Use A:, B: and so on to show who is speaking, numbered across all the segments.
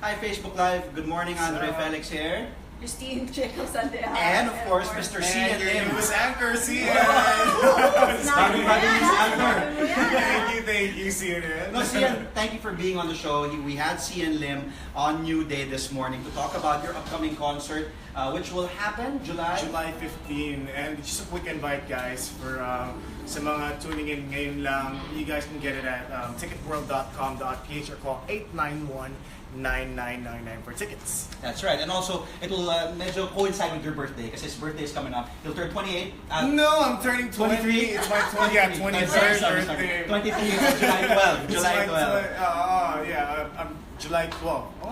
A: Hi, Facebook Live. Good morning, Andre Felix here.
B: Christine Jacob Sandejas.
A: And of course, Mr. Cian Lim.
C: News anchor, Cian. Thank you, Cian.
A: No, Cian, thank you for being on the show. We had Cian Lim on New Day this morning to talk about your upcoming concert, which will happen July
C: 15. And just a quick invite, guys, for sa mga tuning in ngayon lang, you guys can get it at ticketworld.com.ph or call 891-9999 for tickets.
A: That's right. And also, it will medyo coincide with your birthday because his birthday is coming up. He'll turn 28.
C: No, I'm turning 23. It's my 23rd birthday.
A: 23 is July 12. July 12.
C: I'm July 12.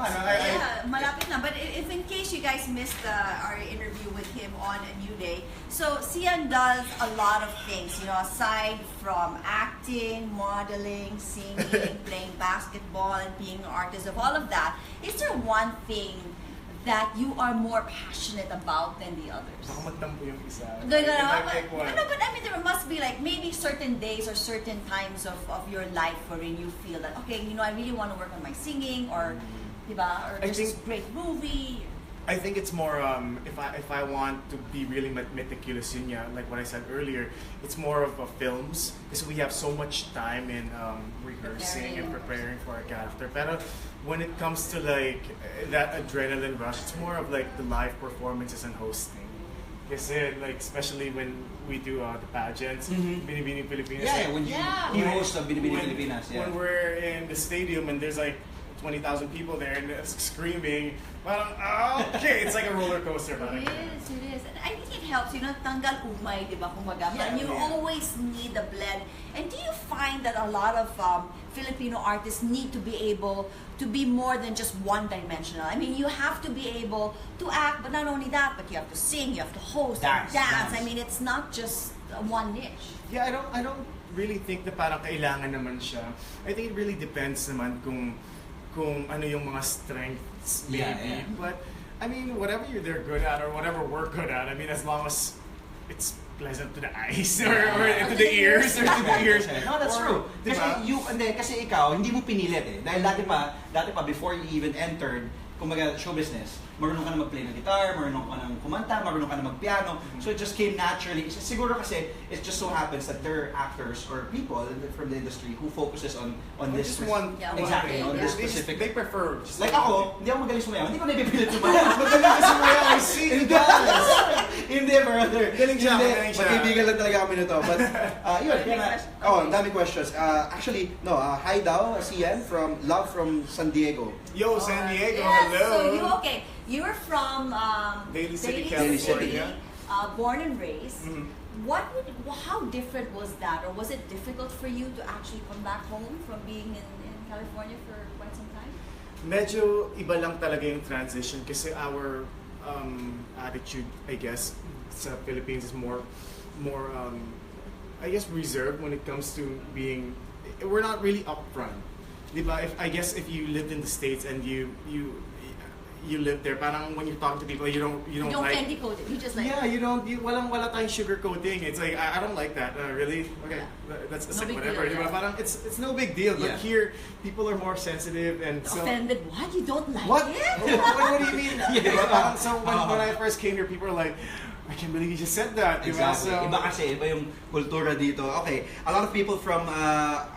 B: Malapit na. But if in case you guys missed our interview with him on A New Day, so Cian does a lot of things, aside from acting, modeling, singing, playing basketball, and being an artist, of all of that. Is there one thing that you are more passionate about than the others?
C: Baka magtampo yung isa.
B: But I mean, there must be like maybe certain days or certain times of your life wherein you feel that, okay, I really want to work on my singing, or, diba, or there's this great movie.
C: I think it's more if I want to be really meticulous in like what I said earlier, it's more of films because we have so much time in rehearsing and preparing for our character. But when it comes to like that adrenaline rush, it's more of like the live performances and hosting. Kasi like especially when we do the pageants, Binibining Pilipinas.
A: Yeah, when you host of Binibining Pilipinas. Yeah.
C: When we're in the stadium and there's like 20,000 people there and screaming, okay, it's like a roller coaster.
B: It is. And I think it helps, tanggal umay, di ba, kumbaga. And you always need a blend. And do you find that a lot of Filipino artists need to be able to be more than just one-dimensional? I mean, you have to be able to act, but not only that, but you have to sing, you have to host, dance. I mean, it's not just one niche.
C: Yeah, I don't really think na parang kailangan naman siya. I think it really depends naman kung ano yung mga strengths maybe. Yeah. But I mean, whatever they're good at or whatever we're good at, I mean, as long as it's pleasant to the eyes or to the ears or to the ears.
A: No, that's true. Kasi ikaw, hindi mo pinilit eh. Dahil dati pa, before you even entered, kumbaga, show business, marunong ka na mag-play ng guitar, marunong ka na kumanta, marunong ka na mag-piano. So it just came naturally. Siguro kasi, it just so happens that there are actors or people from the industry who focuses on this.
C: One
A: exactly, on this specific.
C: They prefer.
A: Like ako, hindi ako magaling sumayaw. Hindi ko napipilit sumayaw.
C: Magaling ka sumayaw, I see.
A: Hindi, brother.
C: Galing siya.
A: Magkaibigan lang talaga kami nito. But, yun. Ang dami questions. Actually, no, hi daw, Cian from San Diego.
C: Yo, San Diego,
B: yes.
C: hello.
B: So you're from
C: Daly City,
B: California, born and raised.
C: Mm-hmm.
B: How different was that, or was it difficult for you to actually come back home from being in California for quite some time?
C: Medyo iba lang talaga yung transition kasi our attitude, I guess, sa Philippines is more I guess reserved when it comes to being. We're not really upfront. Diba? If you lived in the States and you live there, parang when you talk to people, you don't like.
B: Candy coat it. You just like.
C: Yeah, wala tayong sugar coating. It's like I don't like that. Really? Okay, that's
B: no
C: like
B: deal,
C: whatever.
B: yeah.
C: Parang it's no big deal. But here, people are more sensitive and so.
B: Offended? What? You don't like
C: What?
B: it?
C: What do you mean? Yeah, so when I first came here, people are like, I can't believe you just said that.
A: Exactly.
C: So,
A: Iba yung kultura dito. Okay, a lot of people from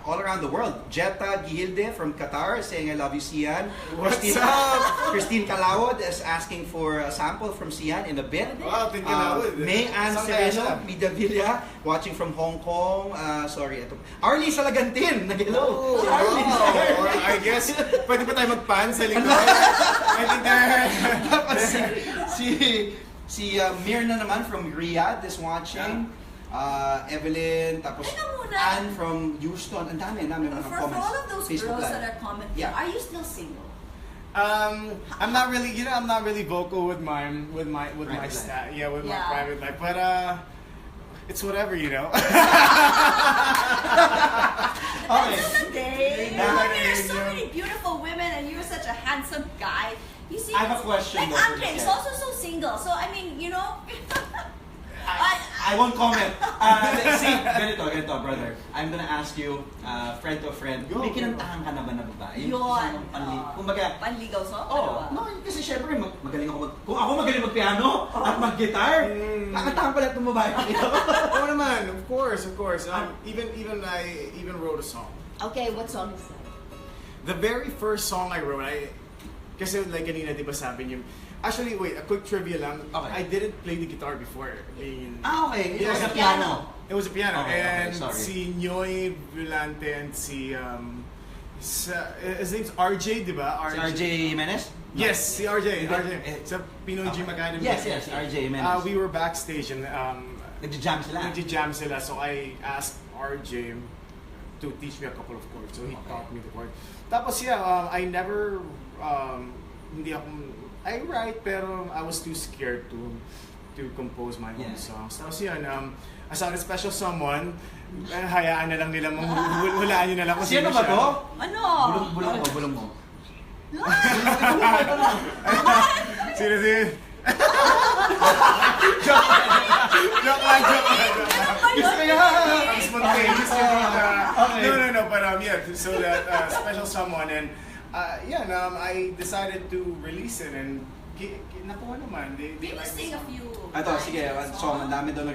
A: all around the world. Jetta Gihilde from Qatar saying, I love you, Cian.
C: What's up?
A: Christine Calawod is asking for a sample from Cian in a bit.
C: Wow, thank you.
A: May Ann Sereno, Midavilla, watching from Hong Kong. Arlie Salagantin, nag-hello.
C: I guess, pwede pa tayo mag-pan sa likod. I think
A: Si Mirna naman from Riyadh is watching. Evelyn, tapos Anne from Houston. Ang dami mga
B: For
A: comments.
B: all of those
A: Facebook
B: girls
A: Live.
B: that are commenting, are you still single?
C: I'm not really vocal with my my private life, but it's whatever,
B: Okay. There's so many beautiful women, and you're such a handsome guy. You see,
A: I have a question.
B: Like Andre is also so single. So I mean,
A: I won't comment. See, ganito, brother. I'm gonna ask you, friend to friend, may kinantahan ka na ba na babae?
B: Yun.
A: Kumbaga,
B: Panligaw so?
A: oh, no, kasi syempre, magaling ako kung ako magaling mag-piano at mag-guitar, kakantahan pala itong babae.
C: Oh naman, of course. Even I wrote a song.
B: Okay, what song is that?
C: The very first song I wrote, kasi like kanina, di ba sabi niyo, actually, wait, a quick trivia lang.
A: Okay.
C: I didn't play the guitar before.
A: Okay. It
C: Yeah,
A: was a
C: it's a
A: piano.
C: It was a piano.
A: Okay,
C: And
A: sorry.
C: si Nyoy Vilante and his name's RJ, di ba?
A: Si RJ Jimenez?
C: Yes, si RJ.
A: Okay.
C: Sa Pinoy Gym Academy.
A: Yes, RJ Jimenez.
C: We were backstage and
A: Nag-jam sila.
C: nag-jam sila. So I asked RJ to teach me a couple of chords. So he taught me the chords. Tapos I never, hindi ako, I write pero I was too scared to compose my own songs. Tapos I saw a special someone, hayaan na lang nila, hulaan nyo na lang kung
A: Sino
C: sino
A: ba
C: siya.
A: to?
B: Ano?
A: Bulong mo.
C: Sino? Joke lang.
A: Gusto kaya?
C: I'm spontaneous.
A: Okay.
C: No, but yeah, so that special someone and I decided to release it and nakuha naman. They
B: Can you
C: like
B: sing
C: the
B: a few?
A: Ito, sige, song, ang dami doon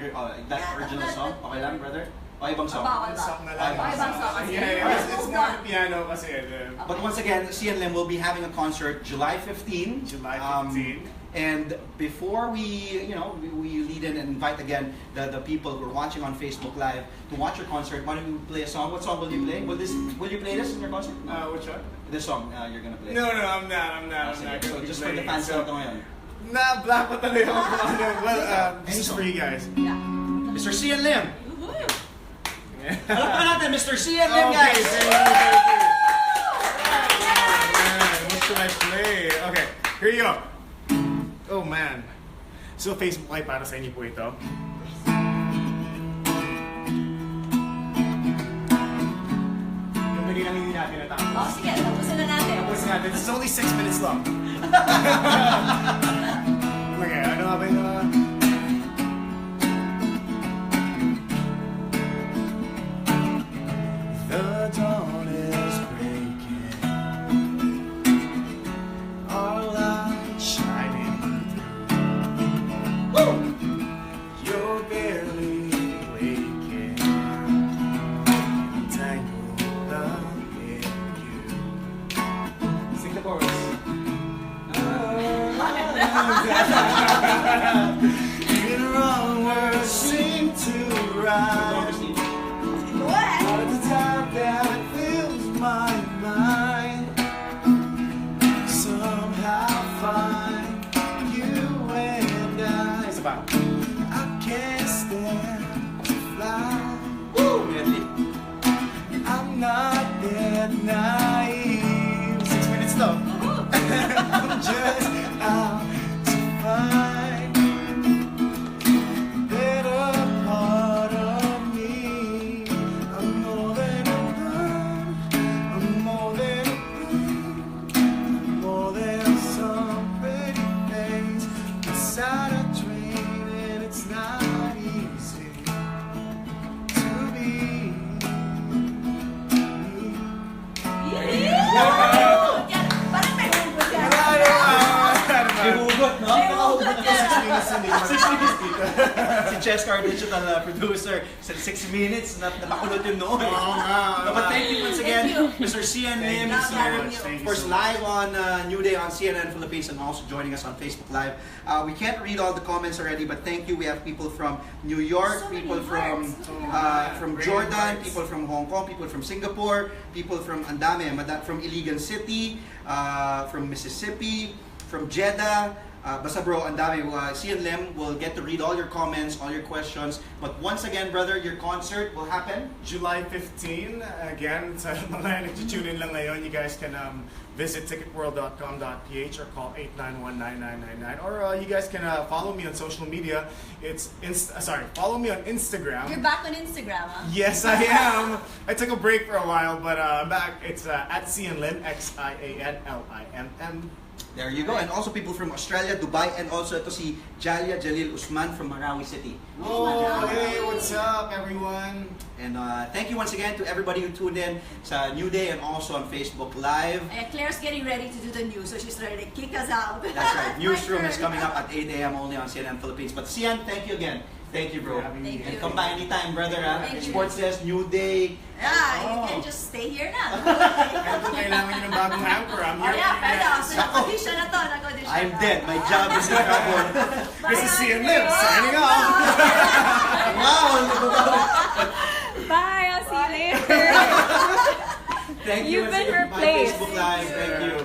A: that original song. Okay lang, brother? O ibang song?
B: Bawal ba?
C: song na lang.
B: Ay, ibang song.
C: It's more piano kasi.
A: But once again, Sian Lim will be having a concert July 15.
C: July 15.
A: And before we lead in and invite again the people who are watching on Facebook Live to watch your concert, why don't you play a song? What song will you play? Will you play this in your concert?
C: Which one?
A: This song you're gonna play.
C: No, I'm not.
A: Sige, so just for the
C: playing.
A: fans
C: So,
A: ito ngayon.
C: Black pa talaga ako kung ano. Well, this is for you guys.
B: Yeah.
A: Mr. Sian Lim!
B: Woohoo!
A: Alam pa natin, Mr. Sian Lim, guys!
C: Okay, thank you. Man, what should I play? Okay, here you go. Oh man. So Facebook Live para sa inyo po ito. Yung hindi natin natapos.
B: Oh, sige, tapusin na natin.
C: Tapos natin. This is only 6 minutes long. Okay, ano nga ba yung The dawn is breaking, our light shining through. Woo! You're barely waking, entangled up in you. Sing the chorus. In wrong words seem to rhyme.
B: Go ahead.
C: All the time that fills my mind, somehow find you and I. It's about I can't stand to fly.
A: Woo! Medley.
C: I'm not that naive. 6 minutes though. I'm just out to find better part of me. I'm more than a bird. I'm more than a bird. I'm more than some pretty things inside a train, and it's not easy to be.
B: Yan, parang may hugot yan.
A: May hugot, no?
B: May hugot yan.
A: Si Chescar Digital producer said 6 minutes na nakulot yung noon.
C: Oo nga.
A: But thank you once again,
B: Thank you.
A: Mr. Sian Lim,
C: Thank you so
A: Mr.
C: much. Thank
A: Of
C: you
A: course,
C: so
A: live on New Day on CNN Philippines and also joining us on Facebook Live. We can't read all the comments already, but thank you. We have people from New York,
B: So many
A: people from
B: hearts.
A: from
C: Great
A: Jordan,
C: hearts.
A: people from Hong Kong, people from Singapore, people from Andame, from Iligan City, from Mississippi, from Jeddah. Basta bro, ang dami. Sian Lim will get to read all your comments, all your questions. But once again, brother, your concert will happen?
C: July 15, again, sa mga nag-tune in lang ngayon, you guys can visit ticketworld.com.ph or call 891-9999. Or you guys can follow me on social media. It's follow me on Instagram.
B: You're back on Instagram, huh?
C: Yes, I am. I took a break for a while, but I'm back. It's at Sian Lim, XIANLIMM.
A: There you go. And also people from Australia, Dubai, and also ito si Jalia Jalil Usman from Marawi City.
C: Oh, hey, what's up, everyone?
A: And thank you once again to everybody who tuned in sa New Day and also on Facebook Live.
B: And Claire's getting ready to do the news, so she's ready to kick us out.
A: That's right. Newsroom
B: My
A: is
B: turn.
A: coming up at 8 a.m. only on CNN Philippines. But Sian, thank you again. Thank you, bro.
C: Thank
B: you.
A: And come by anytime, brother.
B: Thank you.
A: Sports Desk, New Day.
B: Yeah, you can just stay here na.
C: Kaya kung kailangan nyo ng bagong anchor, I'm
B: Oh
C: here
B: yeah,
C: for
B: pwede.
C: you.
B: So, nag-audition na to, nag-audition
A: I'm
B: na.
A: dead. My job is in trouble.
C: This is CN Live, signing off.
A: Wow!
D: Bye, I'll see you later.
A: Thank you
D: You've
A: once
D: been
A: again. Bye,
D: replaced.
A: Facebook Live. Thank you.